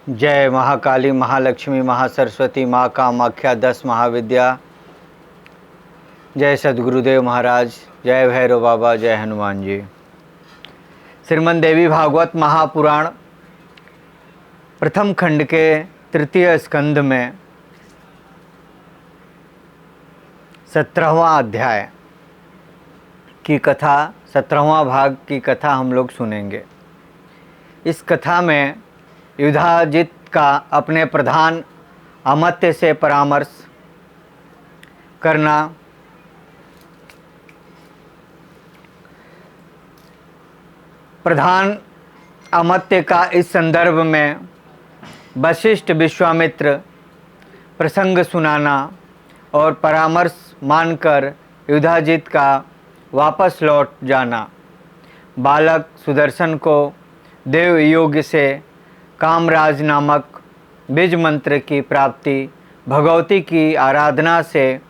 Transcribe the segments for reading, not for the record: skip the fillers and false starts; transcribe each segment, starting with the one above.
जय महाकाली, महालक्ष्मी, महासरस्वती, माँ कामाख्या, 10 महाविद्या। जय सद्गुरुदेव महाराज, जय भैरव बाबा, जय हनुमान जी। श्रीमद् देवी भागवत महापुराण प्रथम खंड के तृतीय स्कंध में 17वां अध्याय की कथा, 17वां भाग की कथा हम लोग सुनेंगे। इस कथा में युधाजित का अपने प्रधान अमात्य से परामर्श करना, प्रधान अमात्य का इस संदर्भ में वशिष्ठ विश्वामित्र प्रसंग सुनाना और परामर्श मानकर युधाजित का वापस लौट जाना, बालक सुदर्शन को देव योग से कामराज नामक बीज मंत्र की प्राप्ति, भगवती की आराधना से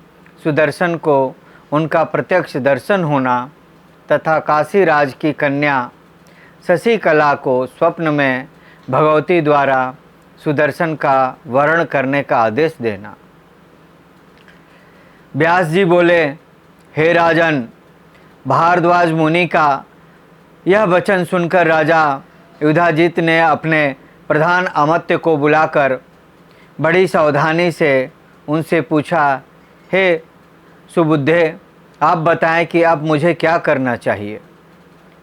सुदर्शन को उनका प्रत्यक्ष दर्शन होना तथा काशीराज की कन्या शशिकला को स्वप्न में भगवती द्वारा सुदर्शन का वर्ण करने का आदेश देना। व्यास जी बोले, हे राजन, भारद्वाज मुनि का यह वचन सुनकर राजा युधाजित ने अपने प्रधान अमात्य को बुलाकर बड़ी सावधानी से उनसे पूछा, हे सुबुद्धे, आप बताएं कि अब मुझे क्या करना चाहिए।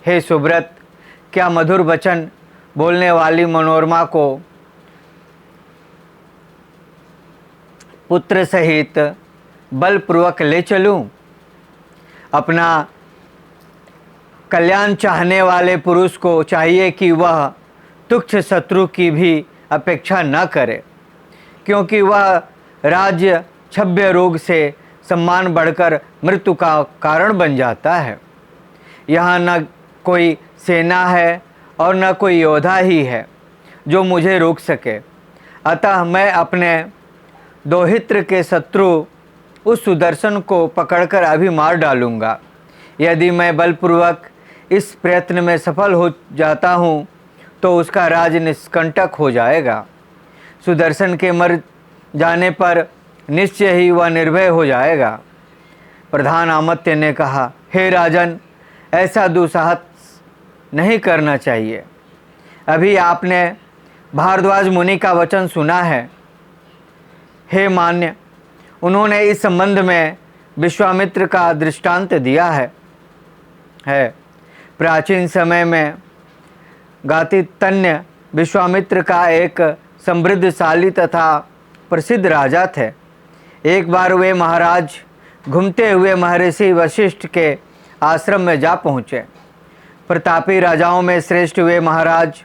हे सुब्रत, क्या मधुर वचन बोलने वाली मनोरमा को पुत्र सहित बलपूर्वक ले चलूं? अपना कल्याण चाहने वाले पुरुष को चाहिए कि वह तुच्छ शत्रु की भी अपेक्षा न करे, क्योंकि वह राज्य क्षव्य रोग से सम्मान बढ़कर मृत्यु का कारण बन जाता है। यहाँ न कोई सेना है और न कोई योद्धा ही है जो मुझे रोक सके। अतः मैं अपने दोहित्र के शत्रु उस सुदर्शन को पकड़कर अभी मार डालूंगा। यदि मैं बलपूर्वक इस प्रयत्न में सफल हो जाता हूँ तो उसका राज निष्कंटक हो जाएगा। सुदर्शन के मर जाने पर निश्चय ही वह निर्भय हो जाएगा। प्रधान अमात्य ने कहा, हे राजन, ऐसा दुस्साहस नहीं करना चाहिए। अभी आपने भारद्वाज मुनि का वचन सुना है। हे मान्य, उन्होंने इस संबंध में विश्वामित्र का दृष्टांत दिया है। प्राचीन समय में गातितन्य विश्वामित्र का एक समृद्धशाली तथा प्रसिद्ध राजा थे। एक बार वे महाराज घूमते हुए महर्षि वशिष्ठ के आश्रम में जा पहुँचे। प्रतापी राजाओं में श्रेष्ठ वे महाराज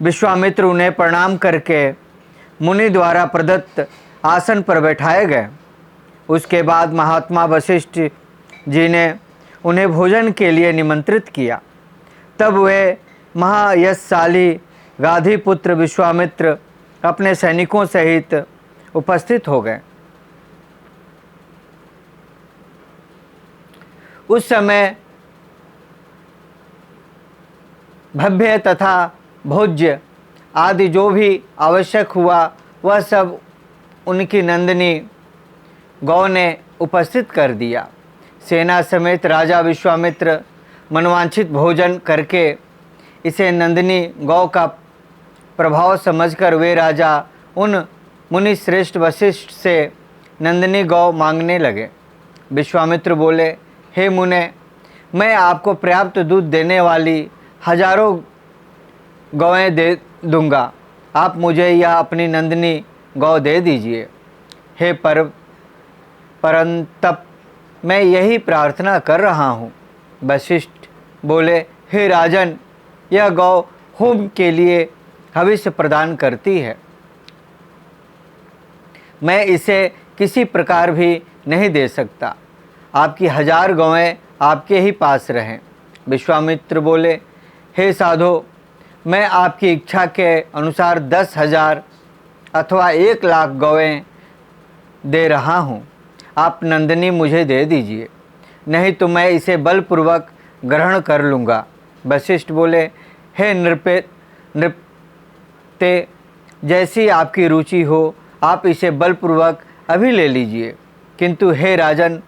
विश्वामित्र उन्हें प्रणाम करके मुनि द्वारा प्रदत्त आसन पर बैठाए गए। उसके बाद महात्मा वशिष्ठ जी ने उन्हें भोजन के लिए निमंत्रित किया। तब वे महायशशाली गाधिपुत्र विश्वामित्र अपने सैनिकों सहित उपस्थित हो गए। उस समय भव्य तथा भोज्य आदि जो भी आवश्यक हुआ वह सब उनकी नंदिनी गौ ने उपस्थित कर दिया। सेना समेत राजा विश्वामित्र मनवांछित भोजन करके इसे नंदिनी गौ का प्रभाव समझकर वे राजा उन मुनि श्रेष्ठ वशिष्ठ से नंदिनी गौ मांगने लगे। विश्वामित्र बोले, हे मुने, मैं आपको पर्याप्त दूध देने वाली हजारों गौएं दे दूंगा। आप मुझे यह अपनी नंदिनी गौ दे दीजिए। हे परंतप, मैं यही प्रार्थना कर रहा हूँ। वशिष्ठ बोले, हे राजन, यह गौ होम के लिए हविष्य प्रदान करती है। मैं इसे किसी प्रकार भी नहीं दे सकता। आपकी 1000 गौएं आपके ही पास रहें। विश्वामित्र बोले, हे साधो, मैं आपकी इच्छा के अनुसार 10,000 अथवा 1,00,000 गौएं दे रहा हूँ। आप नंदिनी मुझे दे दीजिए, नहीं तो मैं इसे बलपूर्वक ग्रहण कर लूँगा। वशिष्ठ बोले, हे नृपते, जैसी आपकी रुचि हो आप इसे बलपूर्वक अभी ले लीजिए, किंतु हे राजन,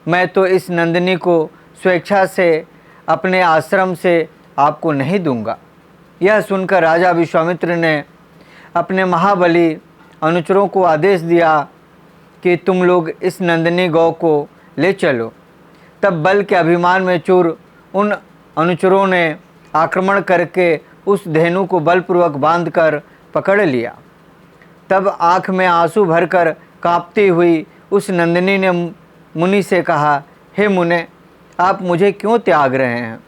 मैं तो इस नंदिनी को स्वेच्छा से अपने आश्रम से आपको नहीं दूंगा। यह सुनकर राजा विश्वामित्र ने अपने महाबली अनुचरों को आदेश दिया कि तुम लोग इस नंदिनी गौ को ले चलो। तब बल के अभिमान में चूर उन अनुचरों ने आक्रमण करके उस धेनु को बलपूर्वक बांधकर पकड़ लिया। तब आँख में आंसू भरकर कांपती हुई उस नंदिनी ने मुनि से कहा, हे मुने, आप मुझे क्यों त्याग रहे हैं?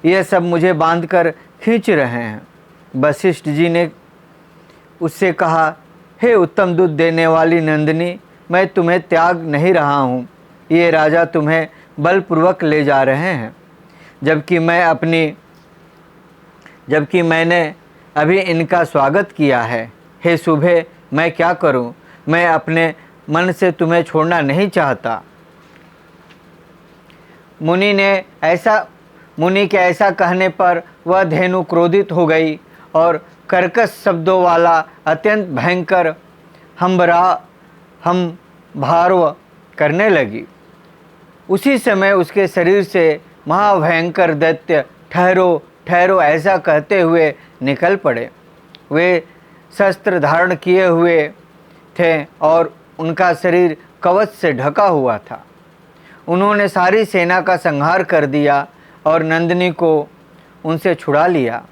यह सब मुझे बांधकर खींच रहे हैं। वशिष्ठ जी ने उससे कहा, हे उत्तम दूध देने वाली नंदिनी, मैं तुम्हें त्याग नहीं रहा हूँ। ये राजा तुम्हें बलपूर्वक ले जा रहे हैं, जबकि मैंने अभी इनका स्वागत किया है। हे शुभे, मैं क्या करूं? मैं अपने मन से तुम्हें छोड़ना नहीं चाहता। मुनि के ऐसा कहने पर वह धेनु क्रोधित हो गई और कर्कश शब्दों वाला अत्यंत भयंकर हम भारव करने लगी। उसी समय उसके शरीर से महाभयंकर दैत्य ठहरो ठहरो ऐसा कहते हुए निकल पड़े। वे शस्त्र धारण किए हुए थे और उनका शरीर कवच से ढका हुआ था। उन्होंने सारी सेना का संहार कर दिया और नंदिनी को उनसे छुड़ा लिया।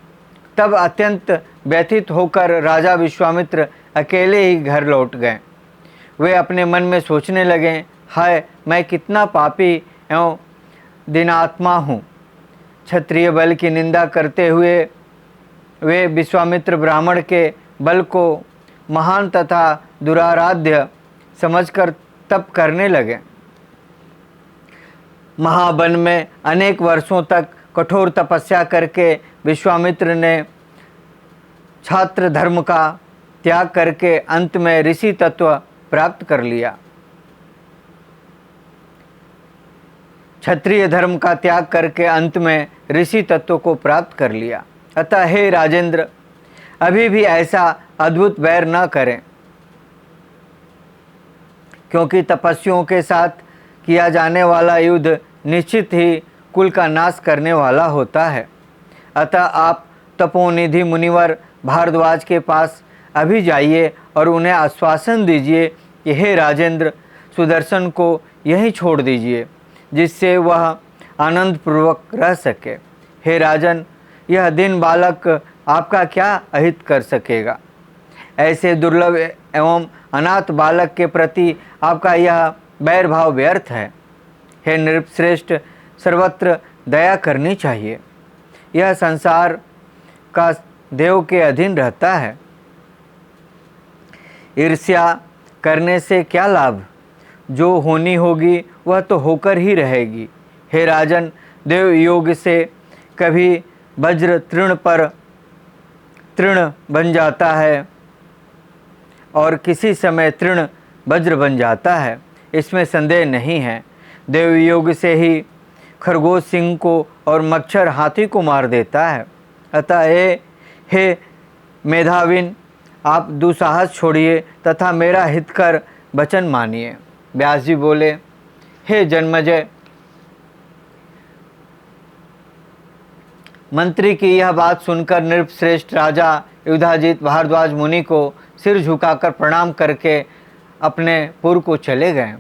तब अत्यंत व्यथित होकर राजा विश्वामित्र अकेले ही घर लौट गए। वे अपने मन में सोचने लगे, हाय, मैं कितना पापी एवं दीनात्मा हूँ। क्षत्रिय बल की निंदा करते हुए वे विश्वामित्र ब्राह्मण के बल को महान तथा दुराराध्य समझकर तप करने लगे। महावन में अनेक वर्षों तक कठोर तपस्या करके विश्वामित्र ने छात्र धर्म का त्याग करके अंत में ऋषि तत्व प्राप्त कर लिया। क्षत्रिय धर्म का त्याग करके अंत में ऋषि तत्व को प्राप्त कर लिया। अतः हे राजेंद्र, अभी भी ऐसा अद्भुत वैर न करें, क्योंकि तपस्वियों के साथ किया जाने वाला युद्ध निश्चित ही कुल का नाश करने वाला होता है। अतः आप तपोनिधि मुनिवर भारद्वाज के पास अभी जाइए और उन्हें आश्वासन दीजिए कि हे राजेंद्र, सुदर्शन को यहीं छोड़ दीजिए, जिससे वह आनंदपूर्वक रह सके। हे राजन, यह दीन बालक आपका क्या अहित कर सकेगा? ऐसे दुर्लभ एवं अनाथ बालक के प्रति आपका यह बैर भाव व्यर्थ है। हे नृपश्रेष्ठ, सर्वत्र दया करनी चाहिए। यह संसार का देव के अधीन रहता है। ईर्ष्या करने से क्या लाभ? जो होनी होगी वह तो होकर ही रहेगी। हे राजन, देव योग से कभी वज्र तृण पर तृण बन जाता है और किसी समय तृण वज्र बन जाता है, इसमें संदेह नहीं है। देव योग से ही खरगोश सिंह को और मच्छर हाथी को मार देता है। अतः हे मेधाविन, आप दुस्साहस छोड़िए तथा मेरा हितकर वचन मानिए। व्यास जी बोले, हे जन्मजय, मंत्री की यह बात सुनकर नृपश्रेष्ठ राजा युधाजित भारद्वाज मुनि को सिर झुकाकर प्रणाम करके अपने पुर को चले गए।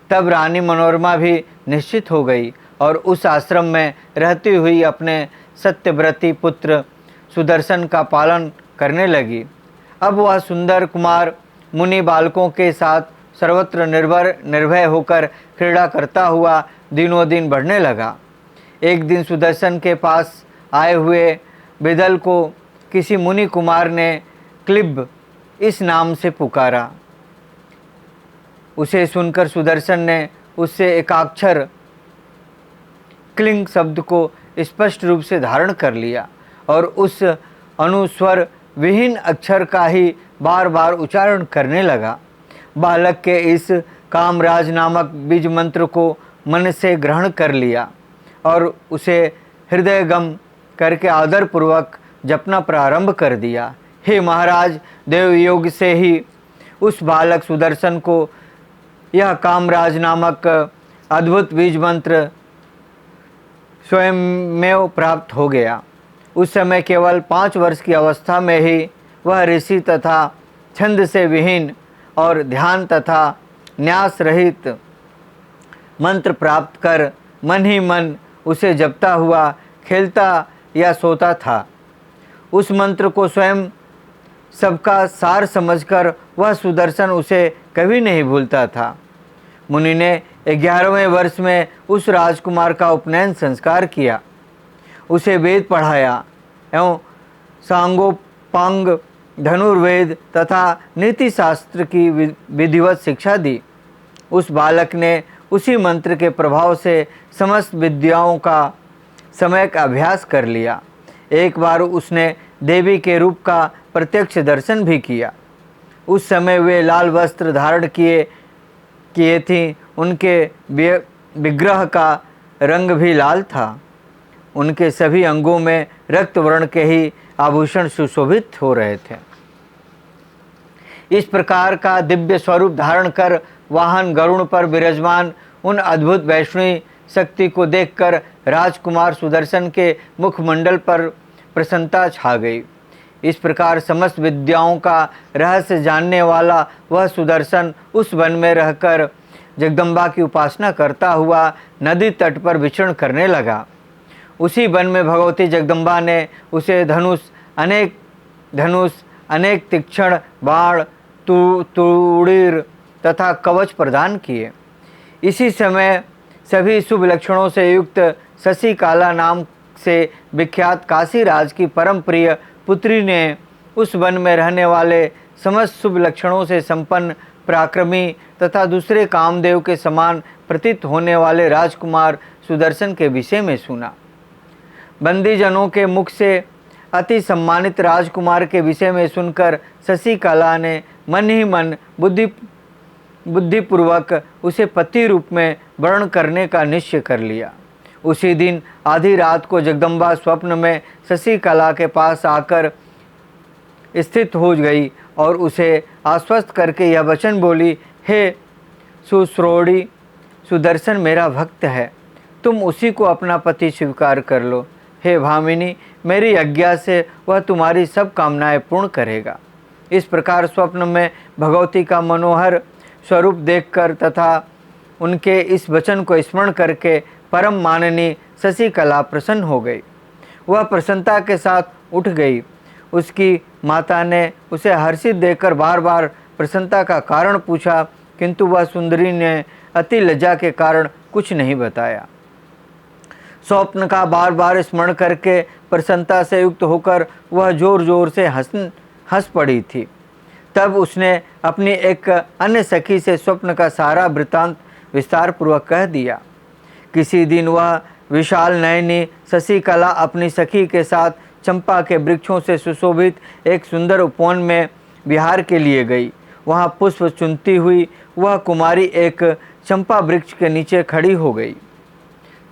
तब रानी मनोरमा भी निश्चित हो गई और उस आश्रम में रहती हुई अपने सत्यव्रती पुत्र सुदर्शन का पालन करने लगी। अब वह सुंदर कुमार मुनि बालकों के साथ सर्वत्र निर्भय होकर क्रीड़ा करता हुआ दिनों दिन बढ़ने लगा। एक दिन सुदर्शन के पास आए हुए बिदल को किसी मुनि कुमार ने क्लिब इस नाम से पुकारा। उसे सुनकर सुदर्शन ने उससे एकाक्षर क्लिंग शब्द को स्पष्ट रूप से धारण कर लिया और उस अनुस्वर विहीन अक्षर का ही बार बार उच्चारण करने लगा। बालक के इस कामराज नामक बीज मंत्र को मन से ग्रहण कर लिया और उसे हृदयगम करके आदरपूर्वक जपना प्रारंभ कर दिया। हे महाराज, देव योग से ही उस बालक सुदर्शन को यह कामराज नामक अद्भुत बीज मंत्र स्वयंमेव प्राप्त हो गया। उस समय केवल 5 वर्ष की अवस्था में ही वह ऋषि तथा छंद से विहीन और ध्यान तथा न्यास रहित मंत्र प्राप्त कर मन ही मन उसे जपता हुआ खेलता या सोता था। उस मंत्र को स्वयं सबका सार समझकर वह सुदर्शन उसे कभी नहीं भूलता था। मुनि ने 11वें वर्ष में उस राजकुमार का उपनयन संस्कार किया, उसे वेद पढ़ाया एवं सांगोपांग, धनुर्वेद तथा नीति शास्त्र की विधिवत शिक्षा दी। उस बालक ने उसी मंत्र के प्रभाव से समस्त विद्याओं का सम्यक अभ्यास कर लिया। एक बार उसने देवी के रूप का प्रत्यक्ष दर्शन भी किया। उस समय वे लाल वस्त्र धारण किए थी, उनके विग्रह का रंग भी लाल था। उनके सभी अंगों में रक्त वर्ण के ही आभूषण सुशोभित हो रहे थे। इस प्रकार का दिव्य स्वरूप धारण कर वाहन गरुड़ पर विराजमान उन अद्भुत वैष्णवी शक्ति को देखकर राजकुमार सुदर्शन के मुखमंडल पर प्रसन्नता छा गई। इस प्रकार समस्त विद्याओं का रहस्य जानने वाला वह सुदर्शन उस वन में रहकर जगदम्बा की उपासना करता हुआ नदी तट पर विचरण करने लगा। उसी वन में भगवती जगदम्बा ने उसे धनुष, अनेक तीक्ष्ण बाण, तूणीर तथा कवच प्रदान किए। इसी समय सभी शुभ लक्षणों से युक्त शशिकाला नाम से विख्यात काशीराज की परम प्रिय पुत्री ने उस वन में रहने वाले समस्त शुभ लक्षणों से संपन्न पराक्रमी तथा दूसरे कामदेव के समान प्रतीत होने वाले राजकुमार सुदर्शन के विषय में सुना। बंदीजनों के मुख से अति सम्मानित राजकुमार के विषय में सुनकर शशिकला ने मन ही मन बुद्धिपूर्वक उसे पति रूप में वर्ण करने का निश्चय कर लिया। उसी दिन आधी रात को जगदम्बा स्वप्न में शशिकला के पास आकर स्थित हो गई और उसे आश्वस्त करके यह वचन बोली, हे सुश्रोणी, सुदर्शन मेरा भक्त है, तुम उसी को अपना पति स्वीकार कर लो। हे भामिनी, मेरी आज्ञा से वह तुम्हारी सब कामनाएं पूर्ण करेगा। इस प्रकार स्वप्न में भगवती का मनोहर स्वरूप देखकर तथा उनके इस वचन को स्मरण करके परम माननी शशिकला प्रसन्न हो गई। वह प्रसन्नता के साथ उठ गई। उसकी माता ने उसे हर्षित देखकर बार बार प्रसन्नता का कारण पूछा, किंतु वह सुंदरी ने अति लज्जा के कारण कुछ नहीं बताया। स्वप्न का बार बार स्मरण करके प्रसन्नता से युक्त होकर वह जोर जोर से हंस पड़ी थी। तब उसने अपनी एक अन्य सखी से स्वप्न का सारा वृत्तांत विस्तार पूर्वक कह दिया। किसी दिन वह विशाल नयनी शशिकला अपनी सखी के साथ चंपा के वृक्षों से सुशोभित एक सुंदर उपवन में विहार के लिए गई। वहाँ पुष्प चुनती हुई वह कुमारी एक चंपा वृक्ष के नीचे खड़ी हो गई।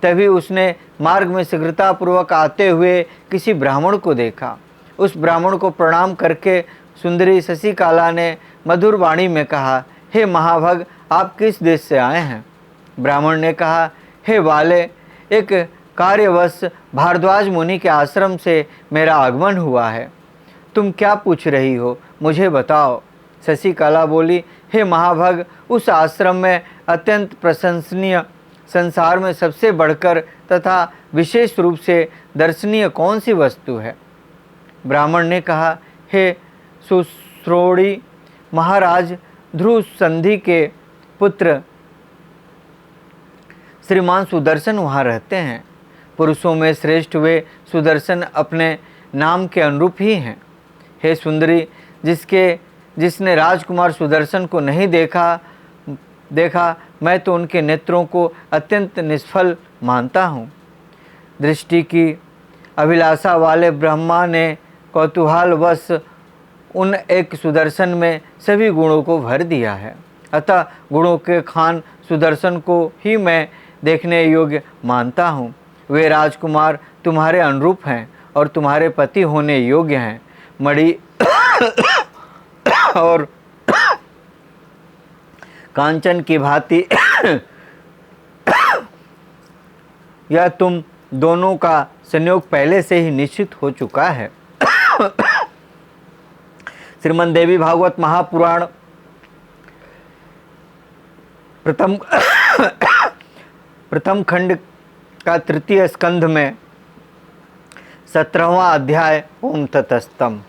तभी उसने मार्ग में शीघ्रतापूर्वक आते हुए किसी ब्राह्मण को देखा। उस ब्राह्मण को प्रणाम करके सुंदरी शशिकला ने मधुर वाणी में कहा, हे महाभग, आप किस देश से आए हैं? ब्राह्मण ने कहा, हे बाले, एक कार्यवश भारद्वाज मुनि के आश्रम से मेरा आगमन हुआ है। तुम क्या पूछ रही हो, मुझे बताओ। शशिकला बोली, हे महाभग, उस आश्रम में अत्यंत प्रशंसनीय, संसार में सबसे बढ़कर तथा विशेष रूप से दर्शनीय कौन सी वस्तु है? ब्राह्मण ने कहा, हे सुश्रोणी, महाराज ध्रुव संधि के पुत्र श्रीमान सुदर्शन वहाँ रहते हैं। पुरुषों में श्रेष्ठ वे सुदर्शन अपने नाम के अनुरूप ही हैं। हे सुंदरी, जिसने राजकुमार सुदर्शन को नहीं देखा, मैं तो उनके नेत्रों को अत्यंत निष्फल मानता हूँ। दृष्टि की अभिलाषा वाले ब्रह्मा ने कौतूहलवश उन एक सुदर्शन में सभी गुणों को भर दिया है। अतः गुणों के खान सुदर्शन को ही मैं देखने योग्य मानता हूँ। वे राजकुमार तुम्हारे अनुरूप हैं और तुम्हारे पति होने योग्य हैं। और कांचन की भांति यह तुम दोनों का संयोग पहले से ही निश्चित हो चुका है। श्रीमद् देवी भागवत महापुराण प्रथम खंड का तृतीय स्कंध में 17वां अध्याय ओम ततस्तम।